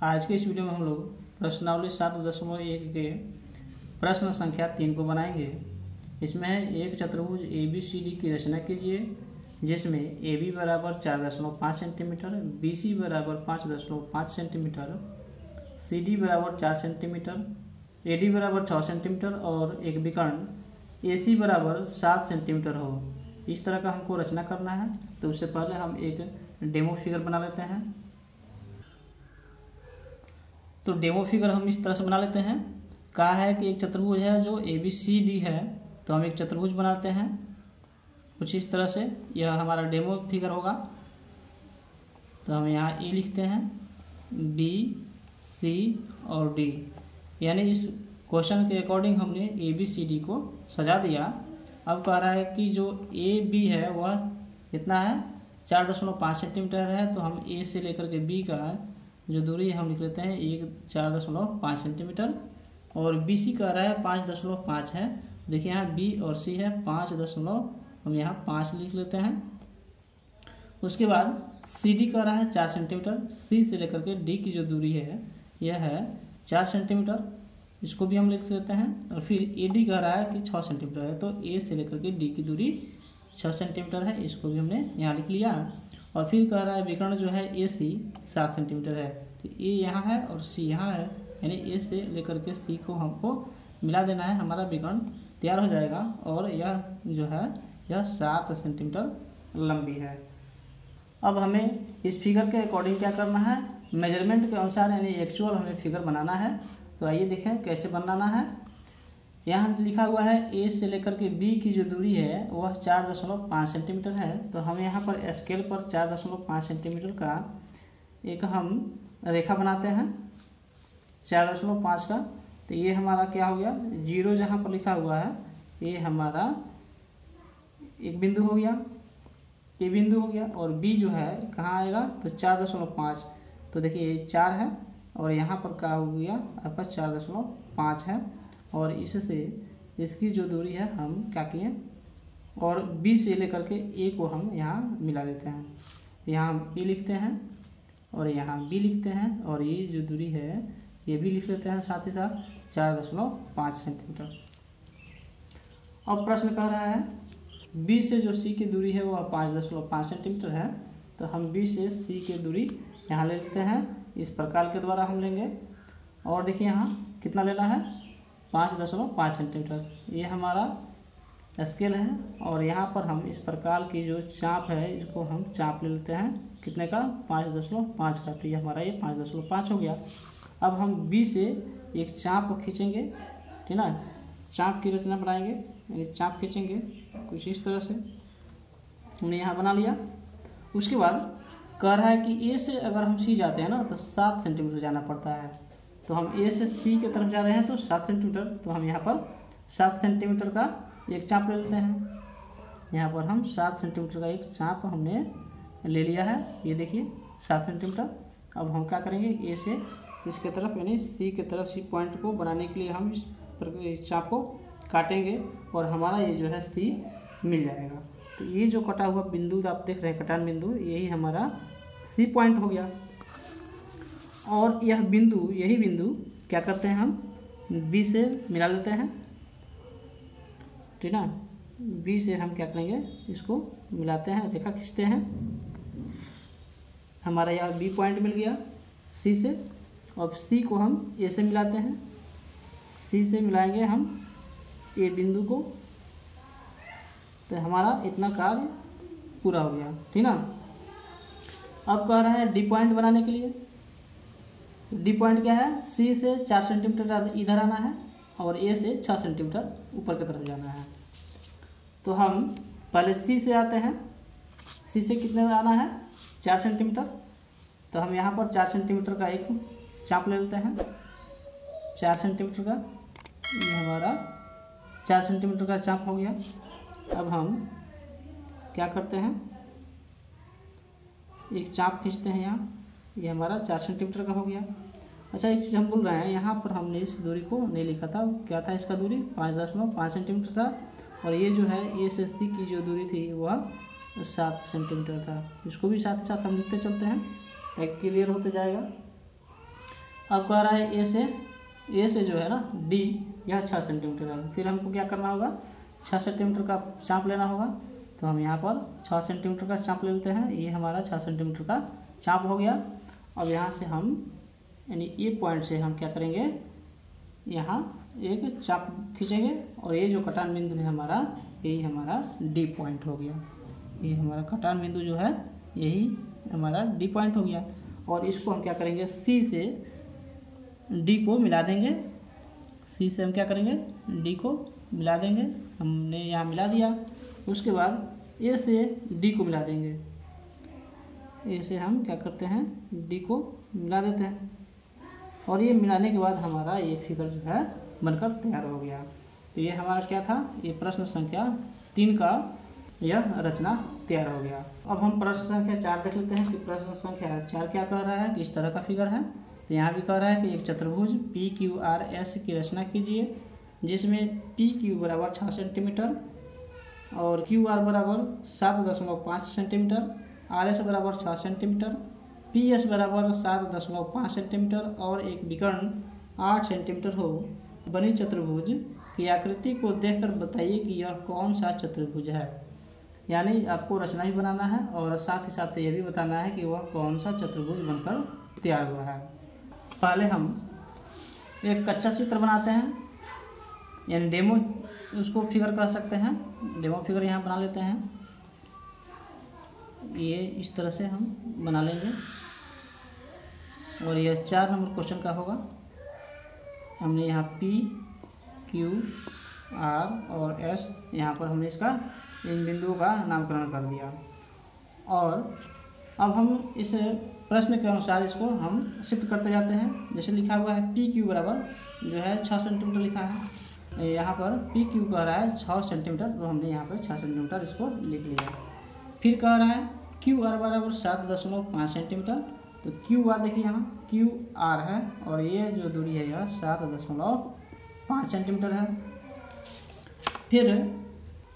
आज के इस वीडियो में हम लोग प्रश्नावली 7.1 के प्रश्न संख्या 3 को बनाएंगे। इसमें है एक चतुर्भुज ABCD की रचना कीजिए जिसमें AB बराबर 4.5 सेंटीमीटर, BC बराबर 5.5 सेंटीमीटर, CD बराबर 4 सेंटीमीटर, AD बराबर 6 सेंटीमीटर और एक विकर्ण AC बराबर 7 सेंटीमीटर हो। इस तरह का हमको रचना करना है। तो उससे पहले हम एक डेमो फिगर बना लेते हैं। तो डेमो फिगर हम इस तरह से बना लेते हैं। कहा है कि एक चतुर्भुज है जो ABCD है, तो हम एक चतुर्भुज बनाते हैं कुछ इस तरह से। यह हमारा डेमो फिगर होगा। तो हम यहाँ A लिखते हैं, B, C और D, यानी इस क्वेश्चन के अकॉर्डिंग हमने ABCD को सजा दिया। अब कह रहा है कि जो AB है वह कितना है, 4.5 सेंटीमीटर है। तो हम A से लेकर के B का जो दूरी हम लिख लेते हैं 4.5 सेंटीमीटर, और BC कह रहा है 5.5 है। देखिए यहाँ B और C है 5 हम यहाँ 5 लिख लेते हैं। उसके बाद CD कह रहा है 4 सेंटीमीटर। C से लेकर के D की जो दूरी है यह है 4 सेंटीमीटर, इसको भी हम लिख लेते हैं। और फिर AD कह रहा है कि 6 सेंटीमीटर है, तो A से लेकर के D की दूरी 6 सेंटीमीटर है, इसको भी हमने यहाँ लिख लिया। और फिर कह रहा है विकर्ण जो है AC 7 सेंटीमीटर है। तो A यहाँ है और C यहाँ है, यानी A से लेकर के C को हमको मिला देना है, हमारा विकर्ण तैयार हो जाएगा। और यह जो है यह 7 सेंटीमीटर लंबी है। अब हमें इस फिगर के अकॉर्डिंग क्या करना है, मेजरमेंट के अनुसार यानी एक्चुअल हमें फिगर बनाना है। तो आइए देखें कैसे बनाना है। यहाँ लिखा हुआ है A से लेकर के B की जो दूरी है वह 4.5 सेंटीमीटर है। तो हम यहाँ पर स्केल पर 4.5 सेंटीमीटर का एक हम रेखा बनाते हैं 4.5 का। तो ये हमारा क्या हो गया, 0 जहाँ पर लिखा हुआ है ये हमारा एक बिंदु हो गया, ये बिंदु हो गया। और B जो है कहाँ आएगा, तो 4.5। तो देखिए ये 4 है और यहाँ पर क्या हो गया आपका 4.5 है। और इससे इसकी जो दूरी है हम क्या किए, और B से लेकर के A को हम यहाँ मिला देते हैं। यहाँ हम A लिखते हैं और यहाँ B लिखते हैं, और ये जो दूरी है ये भी लिख लेते हैं साथ ही साथ 4.5 सेंटीमीटर। अब प्रश्न कह रहा है B से जो C की दूरी है वह 5.5 सेंटीमीटर है। तो हम B से C की दूरी यहाँ ले लेते हैं, इस प्रकार के द्वारा हम लेंगे। और देखिए यहाँ कितना लेना है, 5.5 सेंटीमीटर। ये हमारा स्केल है। और यहाँ पर हम इस प्रकार की जो चाप है इसको हम चाप ले लेते हैं, कितने का, 5.5 का। तो ये हमारा ये 5.5 हो गया। अब हम B से एक चाप खींचेंगे, ठीक ना, चाप की रचना बनाएंगे, यानी चाप खींचेंगे कुछ इस तरह से। हमने यहाँ बना लिया। उसके बाद कह रहा है कि A से अगर हम C जाते हैं ना तो 7 सेंटीमीटर जाना पड़ता है। तो हम A से C की तरफ जा रहे हैं तो 7 सेंटीमीटर। तो हम यहाँ पर 7 सेंटीमीटर का एक चाप ले लेते हैं। यहाँ पर हम 7 सेंटीमीटर का एक चाप हमने ले लिया है, ये देखिए 7 सेंटीमीटर। अब हम क्या करेंगे, A से इसके तरफ यानी C की तरफ C पॉइंट को बनाने के लिए हम इस चाप को काटेंगे और हमारा ये जो है C मिल जाएगा। तो ये जो कटा हुआ बिंदु आप देख रहे हैं, कटान बिंदु, यही हमारा C पॉइंट हो गया। और यह बिंदु, यही बिंदु क्या करते हैं, हम B से मिला लेते हैं, ठीक ना। B से हम क्या करेंगे, इसको मिलाते हैं, रेखा खींचते हैं। हमारा यह B पॉइंट मिल गया C से। अब C को हम A से मिलाते हैं, C से मिलाएंगे हम A बिंदु को। तो हमारा इतना कार्य पूरा हो गया, ठीक ना। अब कह रहा है D पॉइंट बनाने के लिए। D पॉइंट क्या है, C से 4 सेंटीमीटर इधर आना है और A से 6 सेंटीमीटर ऊपर की तरफ जाना है। तो हम पहले C से आते हैं। C से कितने आना है, 4 सेंटीमीटर। तो हम यहाँ पर 4 सेंटीमीटर का एक चाप ले लेते हैं, 4 सेंटीमीटर का। ये हमारा 4 सेंटीमीटर का चाप हो गया। अब हम क्या करते हैं, एक चाप खींचते हैं यहाँ, ये हमारा 4 सेंटीमीटर का हो गया। अच्छा, एक चीज़ हम भूल रहे हैं, यहाँ पर हमने इस दूरी को नहीं लिखा था। क्या था इसका दूरी, 5.5 सेंटीमीटर था। और ये जो है A से C की जो दूरी थी वह 7 सेंटीमीटर था। इसको भी साथ ही साथ हम लिखते चलते हैं, एक क्लियर होते जाएगा। अब कह रहा है ए से जो है ना डी, यह 6 सेंटीमीटर है। फिर हमको क्या करना होगा, 6 सेंटीमीटर का चाप लेना होगा। तो हम यहाँ पर 6 सेंटीमीटर का चाप ले लेते हैं। ये हमारा 6 सेंटीमीटर का चाप हो गया। अब यहाँ से हम यानी ये पॉइंट से हम क्या करेंगे, यहाँ एक चाप खींचेंगे और ये जो कटान बिंदु है हमारा, यही हमारा डी पॉइंट हो गया। ये हमारा कटान बिंदु जो है यही हमारा डी पॉइंट हो गया। और इसको हम क्या करेंगे, सी से डी को मिला देंगे। सी से हम क्या करेंगे, डी को मिला देंगे। हमने यहाँ मिला दिया। उसके बाद ए से डी को मिला देंगे। ए से हम क्या करते हैं, डी को मिला देते हैं। और ये मिलाने के बाद हमारा ये फिगर जो है बनकर तैयार हो गया। तो ये हमारा क्या था, ये प्रश्न संख्या 3 का यह रचना तैयार हो गया। अब हम प्रश्न संख्या 4 देख लेते हैं कि प्रश्न संख्या 4 क्या कह रहा है, किस तरह का फिगर है। तो यहाँ भी कह रहा है कि एक चतुर्भुज PQRS की रचना कीजिए जिसमें PQ बराबर 6 सेंटीमीटर और QR बराबर 7.5 सेंटीमीटर, RS बराबर 6 सेंटीमीटर, PS बराबर 7.5 सेंटीमीटर और एक विकर्ण 8 सेंटीमीटर हो। बनी चतुर्भुज की आकृति को देखकर बताइए कि यह कौन सा चतुर्भुज है। यानी आपको रचना भी बनाना है और साथ ही साथ ये भी बताना है कि वह कौन सा चतुर्भुज बनकर तैयार हुआ है। पहले हम एक कच्चा चित्र बनाते हैं, यानी डेमो उसको फिगर कह सकते हैं। डेमो फिगर यहाँ बना लेते हैं। ये इस तरह से हम बना लेंगे और यह 4 नंबर क्वेश्चन का होगा। हमने यहाँ P, Q, R और S यहाँ पर हमने इसका इन बिंदुओं का नामकरण कर दिया। और अब हम इस प्रश्न के अनुसार इसको हम शिफ्ट करते जाते हैं। जैसे लिखा हुआ है PQ बराबर जो है 6 सेंटीमीटर लिखा है। यहाँ पर PQ कह रहा है 6 सेंटीमीटर, तो हमने यहाँ पर 6 सेंटीमीटर इसको लिख लिया। फिर कह रहा है QR बराबर 7.5 सेंटीमीटर। तो QR देखिए यहाँ QR है और ये जो दूरी है यह 7.5 सेंटीमीटर है। फिर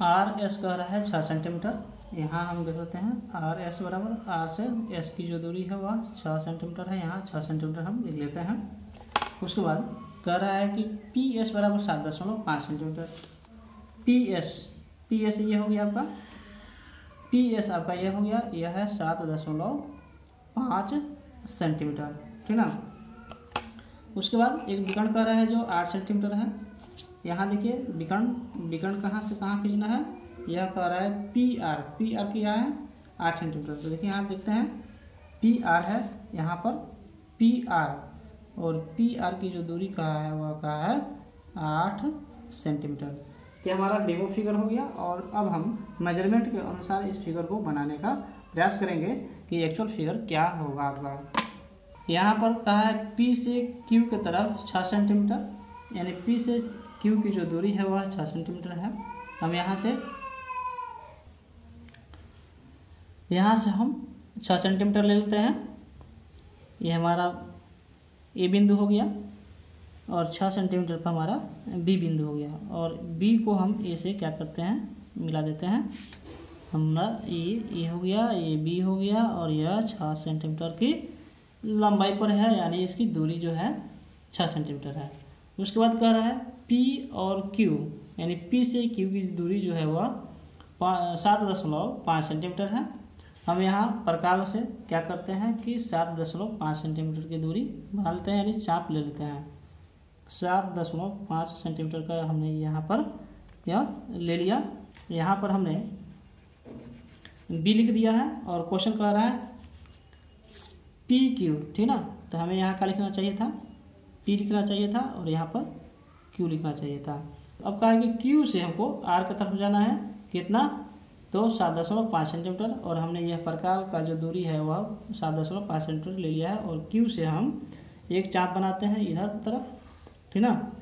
RS कह रहा है 6 सेंटीमीटर। यहाँ हम देख लेते हैं RS बराबर R से S की जो दूरी है वह 6 सेंटीमीटर है। यहाँ 6 सेंटीमीटर हम लिख लेते हैं। उसके बाद कह रहा है कि PS बराबर 7.5 सेंटीमीटर। PS ये हो गया आपका, PS आपका ये हो गया, यह है 7.5 सेंटीमीटर, ठीक ना। उसके बाद एक विकर्ण कह रहा है जो 8 सेंटीमीटर है। यहाँ देखिए विकर्ण कहाँ से कहाँ खींचना है, यह कह रहा है PR क्या है 8 सेंटीमीटर। तो देखिए यहाँ देखते हैं PR है यहाँ पर PR और PR की जो दूरी कहा है वह कहा है 8 सेंटीमीटर। ये हमारा डेमो फिगर हो गया। और अब हम मेजरमेंट के अनुसार इस फिगर को बनाने का प्रयास करेंगे कि एक्चुअल फिगर क्या होगा आपका। यहाँ पर कहा है P से Q की तरफ 6 सेंटीमीटर, यानी P से Q की जो दूरी है वह 6 सेंटीमीटर है। हम यहाँ से हम 6 सेंटीमीटर ले लेते हैं। ये हमारा A बिंदु हो गया और 6 सेंटीमीटर पर हमारा B बिंदु हो गया। और B को हम A से क्या करते हैं, मिला देते हैं। हमारा ये हो गया, ये B हो गया और यह 6 सेंटीमीटर की लंबाई पर है, यानी इसकी दूरी जो है 6 सेंटीमीटर है। उसके बाद कह रहा है P और Q, यानी P से Q की दूरी जो है वह 7.5 सेंटीमीटर है। हम यहाँ प्रकार से क्या करते हैं कि 7.5 सेंटीमीटर की दूरी बना लेते हैं, यानी चाप ले लेते हैं। 7.5 सेंटीमीटर का हमने यहाँ पर यह ले लिया। यहाँ पर हमने B लिख दिया है और क्वेश्चन कह रहा है PQ, ठीक ना। तो हमें यहाँ क्या लिखना चाहिए था, P लिखना चाहिए था और यहाँ पर Q लिखना चाहिए था। अब कहा है कि Q से हमको R की तरफ जाना है, कितना, तो 7.5 सेंटीमीटर। और हमने यह प्रकार का जो दूरी है वह 7.5 सेंटीमीटर ले लिया है। और Q से हम एक चाप बनाते हैं इधर तरफ, ठीक ना।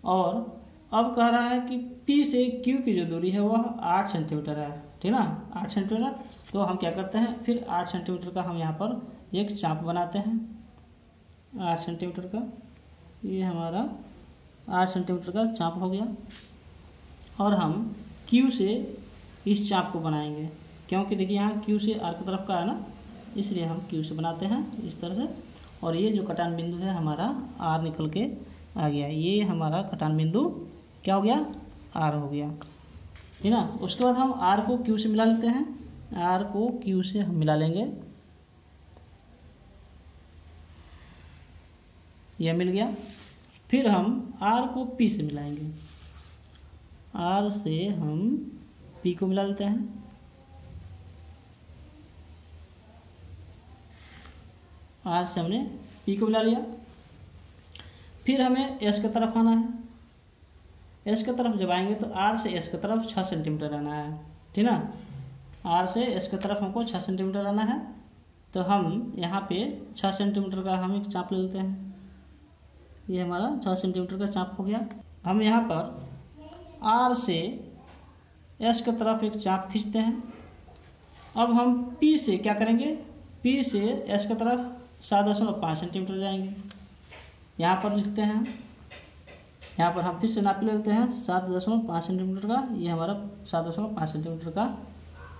और अब कह रहा है कि P से Q की जो दूरी है वह 8 सेंटीमीटर है, ठीक ना, 8 सेंटीमीटर। तो हम क्या करते हैं, फिर 8 सेंटीमीटर का हम यहाँ पर एक चाप बनाते हैं 8 सेंटीमीटर का। ये हमारा 8 सेंटीमीटर का चाप हो गया। और हम Q से इस चाप को बनाएंगे, क्योंकि देखिए यहाँ Q से R की तरफ का है ना, इसलिए हम Q से बनाते हैं इस तरह से। और ये जो कटान बिंदु है हमारा आर निकल के आ गया। ये हमारा कटान बिंदु क्या हो गया, आर हो गया, ठीक ना। उसके बाद हम आर को क्यू से मिला लेते हैं, आर को क्यू से हम मिला लेंगे, यह मिल गया। फिर हम आर को पी से मिलाएंगे, आर से हम पी को मिला लेते हैं, आर से हमने पी को मिला लिया। फिर हमें एस की तरफ आना है, एस की तरफ जब आएंगे तो आर से एस की तरफ 6 सेंटीमीटर आना है, ठीक ना। आर से एस की तरफ हमको 6 सेंटीमीटर आना है। तो हम यहाँ पे 6 सेंटीमीटर का हम एक चाप ले लेते हैं, ये हमारा 6 सेंटीमीटर का चाप हो गया। हम यहाँ पर आर से एस की तरफ एक चाप खींचते हैं। अब हम पी से क्या करेंगे, पी से एस की तरफ 7.5 सेंटीमीटर जाएंगे, यहाँ पर लिखते हैं। यहाँ पर हम फिर से नाप लेते हैं 7.5 सेंटीमीटर का, ये हमारा 7.5 सेंटीमीटर का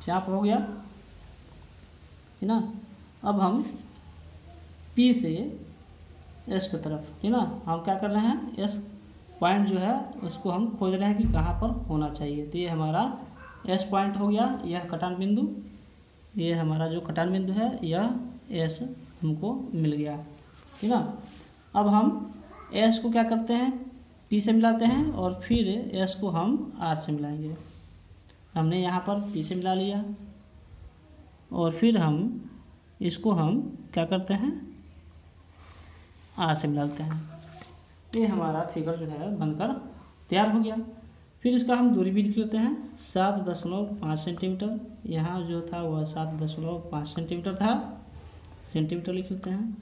चाप हो गया, है ना। अब हम पी से एस की तरफ, ठीक ना, हम क्या कर रहे हैं, एस पॉइंट जो है उसको हम खोज रहे हैं कि कहाँ पर होना चाहिए। तो ये हमारा एस पॉइंट हो गया, यह कटान बिंदु, ये हमारा जो कटान बिंदु है यह एस हमको मिल गया, ठीक ना। अब हम एस को क्या करते हैं, पी से मिलाते हैं और फिर एस को हम आर से मिलाएंगे। हमने यहाँ पर पी से मिला लिया और फिर हम इसको हम क्या करते हैं, आर से मिलाते हैं। ये हमारा फिगर जो है बनकर तैयार हो गया। फिर इसका हम दूरी भी लिख लेते हैं 7.5 सेंटीमीटर, यहाँ जो था वह 7.5 सेंटीमीटर था, सेंटीमीटर लिख लेते हैं।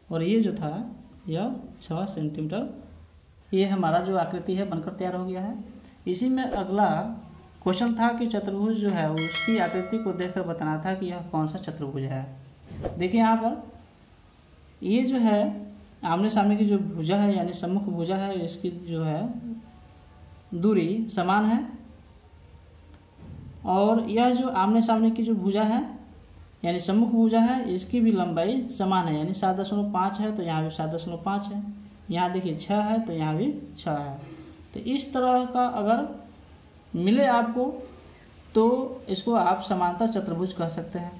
और ये जो था यह 6 सेंटीमीटर, ये हमारा जो आकृति है बनकर तैयार हो गया है। इसी में अगला क्वेश्चन था कि चतुर्भुज जो है उसकी आकृति को देखकर बताना था कि यह कौन सा चतुर्भुज है। देखिए यहाँ पर ये जो है आमने सामने की जो भुजा है यानी सम्मुख भुजा है, इसकी जो है दूरी समान है, और यह जो आमने सामने की जो भुजा है यानी सम्मुख भुजा है इसकी भी लंबाई समान है, यानी 7.5 है तो यहाँ भी 7.5 है, यहाँ देखिए 6 है तो यहाँ भी 6 है। तो इस तरह का अगर मिले आपको तो इसको आप समांतर चतुर्भुज कह सकते हैं।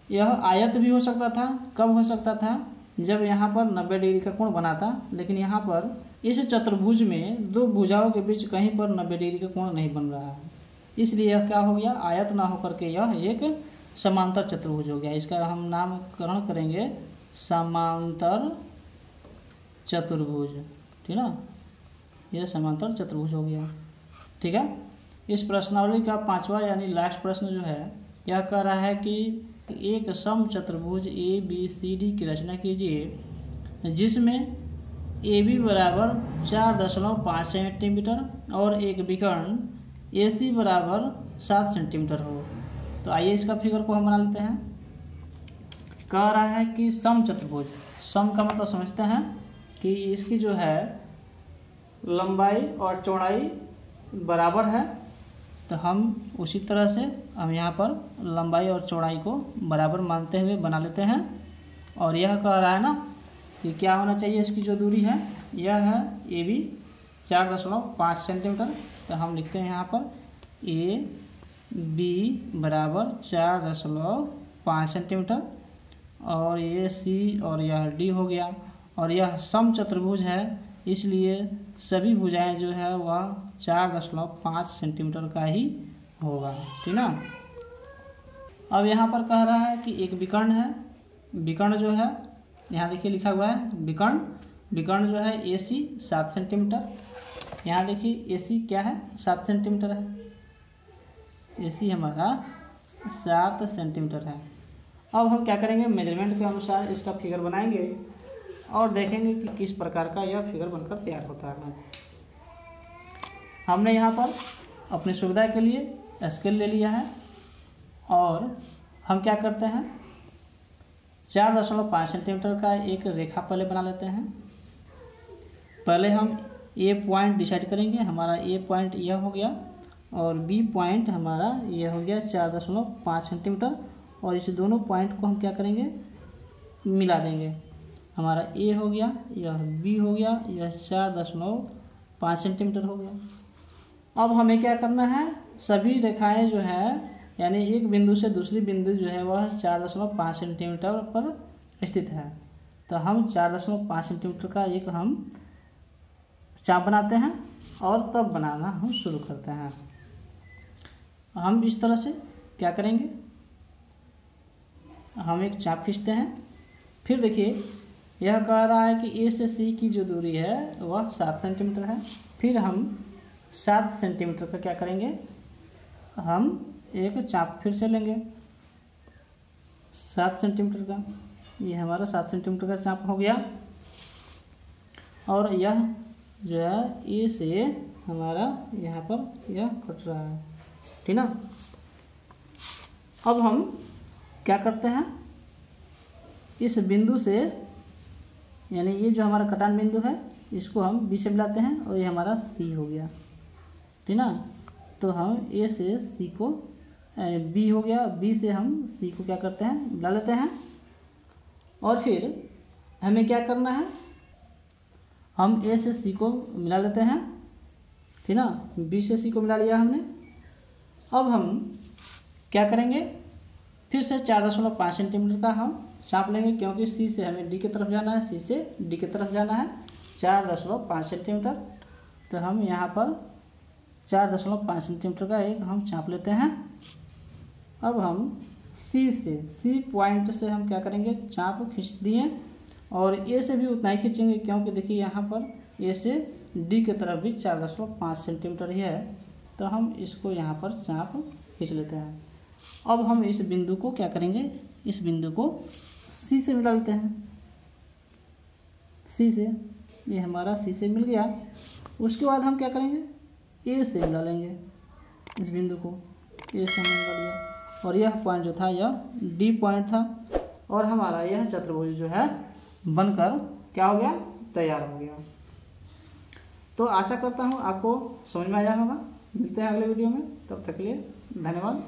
यह आयत भी हो सकता था, कब हो सकता था, जब यहाँ पर 90 डिग्री का कोण बना था, लेकिन यहाँ पर इस चतुर्भुज में दो भुजाओं के बीच कहीं पर 90 डिग्री का कोण नहीं बन रहा है, इसलिए यह क्या हो गया, आयत ना होकर के यह एक समांतर चतुर्भुज हो गया। इसका हम नामकरण करेंगे समांतर चतुर्भुज, ठीक ना, यह समांतर चतुर्भुज हो गया, ठीक है। इस प्रश्नावली का 5वां यानी लास्ट प्रश्न जो है यह कह रहा है कि एक सम चतुर्भुज ए बी सी डी की रचना कीजिए जिसमें ए बी बराबर 4.5 सेंटीमीटर और एक विकर्ण ए सी बराबर 7 सेंटीमीटर हो। तो आइए इसका फिगर को हम बना लेते हैं। कह रहा है कि सम चतुर्भुज, सम का मतलब समझते हैं कि इसकी जो है लंबाई और चौड़ाई बराबर है, तो हम उसी तरह से हम यहाँ पर लंबाई और चौड़ाई को बराबर मानते हुए बना लेते हैं। और यह कह रहा है ना कि क्या होना चाहिए, इसकी जो दूरी है यह है ए बी 4.5 सेंटीमीटर, तो हम लिखते हैं यहाँ पर ए बी बराबर 4.5 सेंटीमीटर और ये सी और यह डी हो गया। और यह सम चतुर्भुज है इसलिए सभी भुजाएं जो है वह 4.5 सेंटीमीटर का ही होगा, ठीक ना। अब यहाँ पर कह रहा है कि एक विकर्ण है, विकर्ण जो है यहाँ देखिए लिखा हुआ है विकर्ण, विकर्ण जो है ए सी 7 सेंटीमीटर, यहाँ देखिए ए सी क्या है 7 सेंटीमीटर है, ए सी हमारा 7 सेंटीमीटर है। अब हम क्या करेंगे, मेजरमेंट के अनुसार इसका फिगर बनाएंगे और देखेंगे कि किस प्रकार का यह फिगर बनकर तैयार होता है। हमने यहाँ पर अपनी सुविधा के लिए स्केल ले लिया है और हम क्या करते हैं 4.5 सेंटीमीटर का एक रेखा पहले बना लेते हैं। पहले हम ए पॉइंट डिसाइड करेंगे, हमारा ए पॉइंट यह हो गया और बी पॉइंट हमारा यह हो गया 4.5 सेंटीमीटर, और इस दोनों पॉइंट को हम क्या करेंगे मिला देंगे। हमारा ए हो गया, यह बी हो गया, यह 4.5 सेंटीमीटर हो गया। अब हमें क्या करना है, सभी रेखाएं जो है यानी एक बिंदु से दूसरी बिंदु जो है वह 4.5 सेंटीमीटर पर स्थित है। तो हम 4.5 सेंटीमीटर का एक हम चाप बनाते हैं और तब बनाना हम शुरू करते हैं। हम इस तरह से क्या करेंगे, हम एक चाप खींचते हैं। फिर देखिए यह कह रहा है कि ए से सी की जो दूरी है वह 7 सेंटीमीटर है। फिर हम 7 सेंटीमीटर का क्या करेंगे, हम एक चाप फिर से लेंगे 7 सेंटीमीटर का। ये हमारा 7 सेंटीमीटर का चाप हो गया। और यह जो है ए से हमारा यहाँ पर यह कट रहा है, ठीक ना। अब हम क्या करते हैं, इस बिंदु से यानी ये जो हमारा कटान बिंदु है इसको हम बी से मिलाते हैं और ये हमारा सी हो गया, ठीक ना। तो हम ए से सी को बी हो गया, बी से हम सी को क्या करते हैं, मिला लेते हैं। और फिर हमें क्या करना है, हम ए से सी को मिला लेते हैं, ठीक ना। बी से सी को मिला लिया हमने। अब हम क्या करेंगे, फिर से 4.5 सेंटीमीटर का हम चाप लेंगे, क्योंकि सी से हमें डी की तरफ जाना है, सी से डी की तरफ जाना है 4.5 सेंटीमीटर। तो हम यहाँ पर 4.5 सेंटीमीटर का एक हम चाप लेते हैं। अब हम सी पॉइंट से हम क्या करेंगे, चाप खींच दिए और ए से भी उतना ही खींचेंगे, क्योंकि देखिए यहाँ पर ए से डी की तरफ भी 4.5 सेंटीमीटर ही है। तो हम इसको यहाँ पर चाप खींच लेते हैं। अब हम इस बिंदु को क्या करेंगे, इस बिंदु को सी से मिला लेते हैं, सी से, ये हमारा सी से मिल गया। उसके बाद हम क्या करेंगे, ए से मिला लेंगे इस बिंदु को, ए से मिला लिया। और यह पॉइंट जो था यह डी पॉइंट था और हमारा यह चतुर्भुज जो है बनकर क्या हो गया, तैयार हो गया। तो आशा करता हूँ आपको समझ में आया होगा। मिलते हैं अगले वीडियो में, तब तक के लिए धन्यवाद।